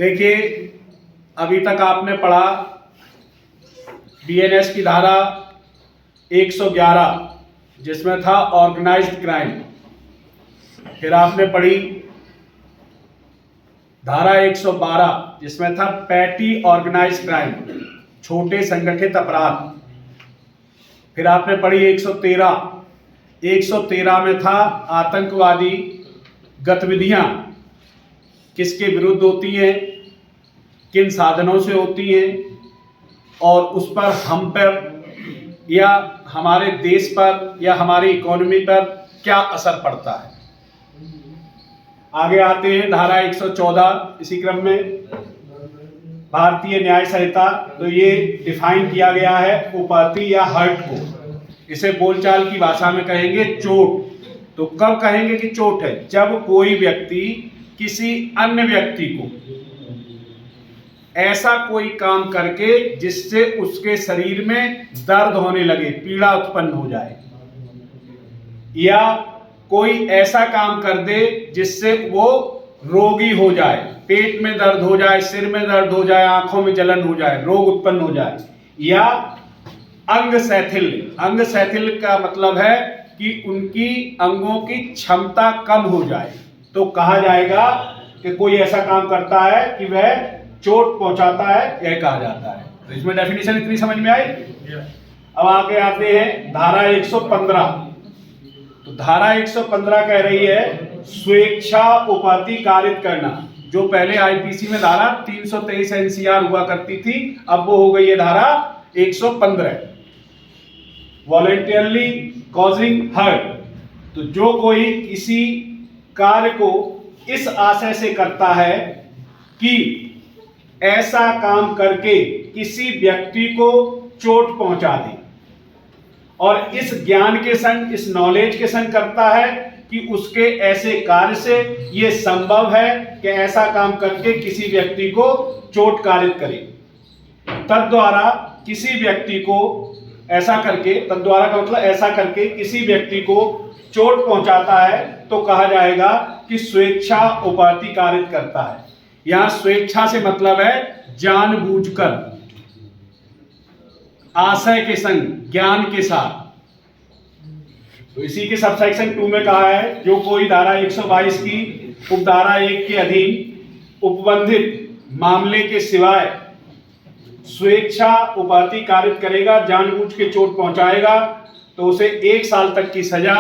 देखिए, अभी तक आपने पढ़ा बीएनएस की धारा 111 जिसमें था ऑर्गेनाइज्ड क्राइम। फिर आपने पढ़ी धारा 112 जिसमें था पैटी ऑर्गेनाइज्ड क्राइम, छोटे संगठित अपराध। फिर आपने पढ़ी 113 में था आतंकवादी गतिविधियां किसके विरुद्ध होती हैं, किन साधनों से होती हैं और उस पर हम पर या हमारे देश पर या हमारी इकोनॉमी पर क्या असर पड़ता है। आगे आते हैं धारा 114। इसी क्रम में भारतीय न्याय संहिता, तो ये डिफाइन किया गया है उपहति या हर्ट को। इसे बोलचाल की भाषा में कहेंगे चोट। तो कब कहेंगे कि चोट है? जब कोई व्यक्ति किसी अन्य व्यक्ति को ऐसा कोई काम करके जिससे उसके शरीर में दर्द होने लगे, पीड़ा उत्पन्न हो जाए, या कोई ऐसा काम कर दे जिससे वो रोगी हो जाए, पेट में दर्द हो जाए, सिर में दर्द हो जाए, आंखों में जलन हो जाए, रोग उत्पन्न हो जाए, या अंग शैथिल्य। अंग शैथिल्य का मतलब है कि उनकी अंगों की क्षमता कम हो जाए, तो कहा जाएगा कि कोई ऐसा काम करता है कि वह चोट पहुंचाता है, यह कहा जाता है। तो इसमें डेफिनेशन इतनी समझ में आई। अब आगे आते हैं धारा 115। तो धारा 115 कह रही है स्वेच्छा उपहति कारित करना। जो पहले आईपीसी में धारा 323 एनसीआर हुआ करती थी, अब वो हो गई है धारा 115, वॉलंटियरली कॉजिंग हर्ट। तो जो कोई किसी कार्य को इस आशय से करता है कि ऐसा काम करके किसी व्यक्ति को चोट पहुंचा दे, और इस ज्ञान के संग, इस नॉलेज के संग करता है कि उसके ऐसे कार्य से यह संभव है कि ऐसा काम करके किसी व्यक्ति को चोट कारित करे, तद्वारा किसी व्यक्ति को ऐसा करके, तद्वारा का मतलब ऐसा करके किसी व्यक्ति को चोट पहुंचाता है, तो कहा जाएगा कि स्वेच्छा उपहति कारित करता है। यहां स्वेच्छा से मतलब है जानबूझकर, आशय के संग, ज्ञान के साथ। तो इसी के सबसेक्शन 2 में कहा है जो कोई धारा 122 की उपधारा 1 के अधीन उपबंधित मामले के सिवाय स्वेच्छा उपहति कारित करेगा, जानबूझ के चोट पहुंचाएगा, तो उसे 1 साल तक की सजा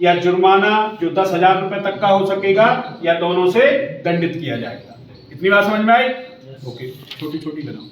या जुर्माना जो 10,000 रुपए तक का हो सकेगा, या दोनों से दंडित किया जाएगा। इतनी बात समझ में आई? ओके, छोटी छोटी बनाओ।